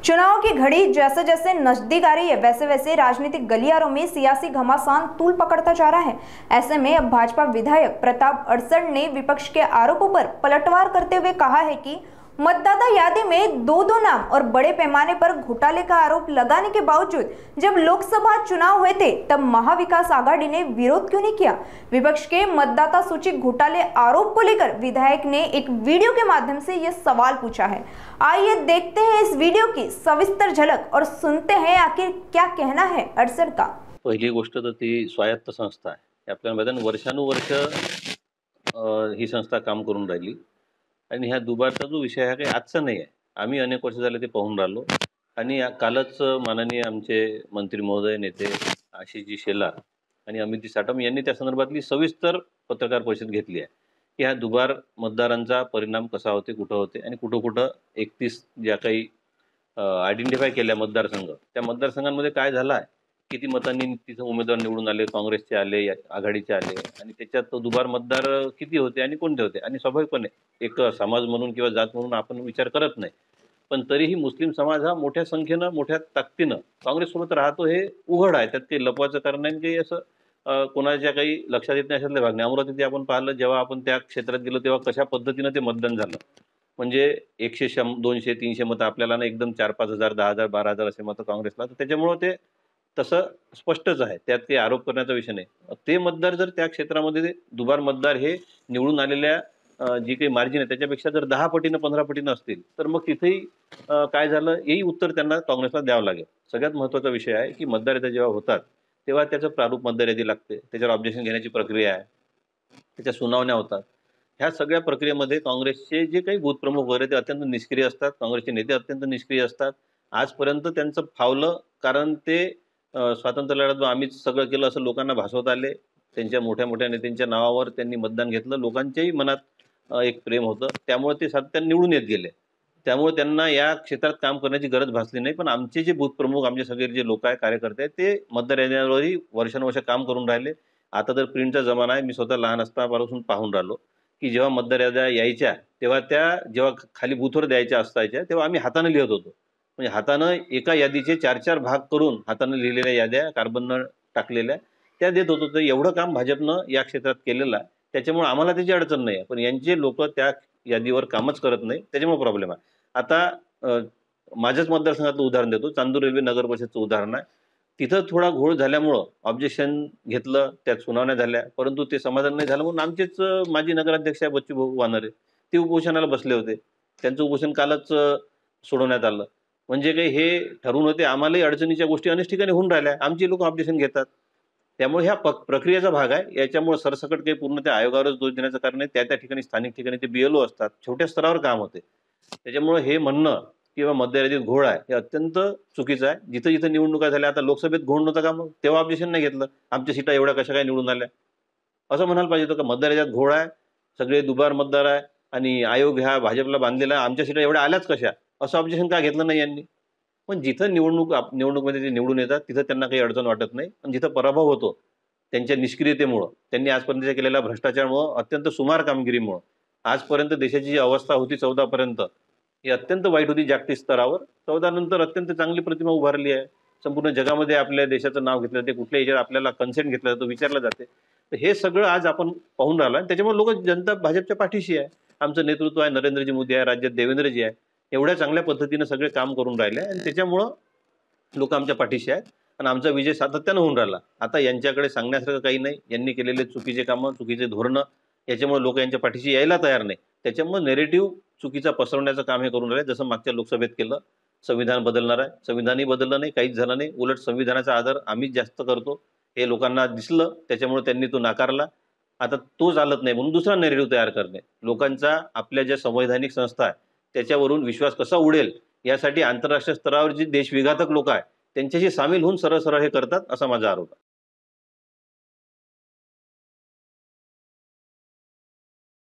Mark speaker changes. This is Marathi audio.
Speaker 1: चुनाव की घड़ी जैसे जैसे नजदीक आ रही है, वैसे वैसे राजनीतिक गलियारों में सियासी घमासान तूल पकड़ता जा रहा है। ऐसे में अब भाजपा विधायक प्रताप अड़सर ने विपक्ष के आरोपों पर पलटवार करते हुए कहा है कि मतदाता यादी में दो नाम और बड़े पैमाने पर घोटाले का आरोप लगाने के बावजूद जब लोकसभा चुनाव हुए थे तब महाविकास आघाड़ी ने विरोध क्यों नहीं किया। विपक्ष के मतदाता सूची घोटाले आरोप को लेकर विधायक ने एक वीडियो के माध्यम से यह सवाल पूछा है। आइए देखते हैं इस वीडियो की सविस्तर झलक और सुनते हैं आखिर क्या कहना है अड़सर का।
Speaker 2: पहिली गोष्ट तर ती स्वायत्त संस्था आहे। आपल्याला मैदान वर्षानुवर्ष ही संस्था काम करून राहिली आणि ह्या दुबारचा जो विषय आहे काही आजचा नाही आहे। आम्ही अनेक वर्ष झाले ते पाहून राहिलो आणि कालच माननीय आमचे मंत्री महोदय नेते आशिषजी शेलार आणि अमितजी साटम यांनी त्या संदर्भातली सविस्तर पत्रकार परिषद घेतली आहे की ह्या दुबार मतदारांचा परिणाम कसा होते, कुठं होते आणि कुठं कुठं 31 ज्या काही आयडेंटिफाय केल्या मतदारसंघ त्या मतदारसंघांमध्ये काय झालं आहे, किती मतांनी तिथं उमेदवार निवडून आले, काँग्रेसचे आले, आघाडीचे आले आणि त्याच्यात तो दुबार मतदार किती होते आणि कोणते होते। आणि स्वाभाविकपणे एक समाज म्हणून किंवा जात म्हणून आपण विचार करत नाही, पण तरीही मुस्लिम समाज हा मोठ्या संख्येनं मोठ्या ताकदीनं काँग्रेससोबत राहतो हे उघड आहे। त्यात काही लपवायचं कारण नाही, काही असं कोणाच्या काही लक्षात येत नाही अशातले भाग नाही। अमरावतीत आपण पाहिलं, जेव्हा आपण त्या क्षेत्रात गेलो तेव्हा कशा पद्धतीनं ते मतदान झालं, म्हणजे 100, 200, 300 मतं आपल्याला ना एकदम 4-5 हजार, 10,000, 12,000 असे मतं काँग्रेसला। तर त्याच्यामुळं ते तसं स्पष्टच आहे, त्यात काही आरोप करण्याचा विषय नाही। ते मतदार जर त्या क्षेत्रामध्ये दुबार मतदार हे निवडून आलेल्या जी काही मार्जिन आहे त्याच्यापेक्षा जर 10 पटीनं 15 पटीनं असतील तर मग तिथेही काय झालं हेही उत्तर त्यांना काँग्रेसला द्यावं लागेल। सगळ्यात महत्त्वाचा विषय आहे की मतदार यादी जेव्हा होतात तेव्हा त्याचं प्रारूप मतदार यादी लागते, त्याच्यावर ऑब्जेक्शन घेण्याची प्रक्रिया आहे, त्याच्या सुनावण्या होतात। ह्या सगळ्या प्रक्रियेमध्ये काँग्रेसचे जे काही बूथप्रमुख वगैरे ते अत्यंत निष्क्रिय असतात, काँग्रेसचे नेते अत्यंत निष्क्रिय असतात। आजपर्यंत त्यांचं फावलं, कारण ते स्वातंत्र्य लढ्यात आम्हीच सगळं केलं असं लोकांना भासवत आले। त्यांच्या मोठ्या मोठ्या नेत्यांच्या नावावर त्यांनी मतदान घेतलं, लोकांच्याही मनात एक प्रेम होतं, त्यामुळे ते सातत्याने निवडून येत गेले। त्यामुळे त्यांना या क्षेत्रात काम करण्याची गरज भासली नाही। पण आमचे जे बूथप्रमुख, आमचे सगळे जे लोक आहे, कार्यकर्ते आहेत, ते मतदार यादीवरही वर्षानुवर्ष काम करून राहिले। आता तर प्रिंटचा जमाना आहे, मी स्वतः लहान असतानापासून पाहून राहिलो की जेव्हा मतदार याद्या यायच्या तेव्हा त्या जेव्हा खाली बूथवर द्यायच्या असायच्या तेव्हा आम्ही हाताने लिहित होतो, म्हणजे हातानं एका यादीचे 4-4 भाग करून हातानं लिहिलेल्या याद्या कार्बननं टाकलेल्या त्या देत होतो। तर एवढं काम भाजपनं या क्षेत्रात केलेलं आहे, त्याच्यामुळे आम्हाला त्याची अडचण नाही आहे। पण यांचे लोक त्या यादीवर कामच करत नाही, त्याच्यामुळे प्रॉब्लेम आहे। आता माझ्याच मतदारसंघातलं उदाहरण देतो, चांदूर रेल्वे नगर परिषदचं उदाहरण आहे। तिथं थोडा घोळ झाल्यामुळं ऑब्जेक्शन घेतलं, त्यात सुनावण्या झाल्या, परंतु ते समाधान नाही झालं म्हणून आमचेच माजी नगराध्यक्ष आहे बच्चूभाऊ वानरे, ते उपोषणाला बसले होते। त्यांचं उपोषण कालच सोडवण्यात आलं। म्हणजे काही हे ठरवून होते, आम्हालाही अडचणीच्या गोष्टी अनेक ठिकाणी होऊन राहिल्या, आमची लोक ऑब्जेक्शन घेतात। त्यामुळे ह्या प्रक्रियेचा भाग आहे। याच्यामुळे सरसकट काही पूर्ण त्या आयोगावरच दोष देण्याचं कारण नाही, त्या ठिकाणी स्थानिक ठिकाणी ते BLO असतात, छोट्या स्तरावर काम होते। त्याच्यामुळे हे म्हणणं किंवा मतदार यादीत घोळ आहे हे अत्यंत चुकीचं आहे। जिथं जिथं निवडणुका झाल्या, आता लोकसभेत घोळ नव्हता का, मग तेव्हा ऑब्जेक्शन नाही घेतलं, आमच्या सीटा एवढ्या कशा काय निवडून आल्या असं म्हणायला पाहिजे होतं का। मतदार यादीत घोळ आहे, सगळे दुबार मतदार आहे आणि आयोग ह्या भाजपला बांधलेला आहे, आमच्या सीटा एवढ्या आल्याच कशा, असं ऑब्जेक्शन का घेतलं नाही यांनी। पण जिथं निवडणुकीमध्ये ते निवडून येतात तिथं त्यांना काही अडचण वाटत नाही, पण जिथं पराभव होतो त्यांच्या निष्क्रियतेमुळं, त्यांनी आजपर्यंत केलेल्या भ्रष्टाचारामुळं, अत्यंत सुमार कामगिरीमुळं आजपर्यंत देशाची जी अवस्था होती 14 पर्यंत ही अत्यंत वाईट होती जागतिक स्तरावर। 14 नंतर अत्यंत चांगली प्रतिमा उभारली आहे, संपूर्ण जगामध्ये आपल्या देशाचं नाव घेतलं जाते, कुठल्या याच्यात आपल्याला कन्सेंट घेतला जातो, विचारलं जाते। तर हे सगळं आज आपण पाहून राहिलो आणि त्याच्यामुळे लोक, जनता भाजपच्या पाठीशी आहे। आमचं नेतृत्व आहे, नरेंद्रजी मोदी आहे, राज्यात देवेंद्रजी आहे, एवढ्या चांगल्या पद्धतीनं सगळे काम करून राहिले आणि त्याच्यामुळं लोक आमच्या पाठीशी आहेत आणि आमचा विजय सातत्यानं होऊन राहिला। आता यांच्याकडे सांगण्यासारखं काही नाही, यांनी केलेले चुकीचे कामं, चुकीचे धोरणं, याच्यामुळे लोक यांच्या पाठीशी यायला तयार नाही। त्याच्यामुळे नेरेटिव्ह चुकीचा पसरवण्याचं काम हे करून राहिले, जसं मागच्या लोकसभेत केलं। संविधान बदलणार आहे, संविधानही बदललं नाही, काहीच झालं नाही, उलट संविधानाचा आदर आम्हीच जास्त करतो हे लोकांना दिसलं, त्याच्यामुळे त्यांनी तो नाकारला। आता तो चालत नाही म्हणून दुसरा नेरेटिव्ह तयार करणे, लोकांचा आपल्या ज्या संवैधानिक संस्था आहे त्याच्यावरून विश्वास कसा उडेल यासाठी आंतरराष्ट्रीय स्तरावर जी देशविघातक लोक आहेत त्यांच्याशी सामील होऊन सरळ सरळ हे करतात, असा माझा आरोप आहे।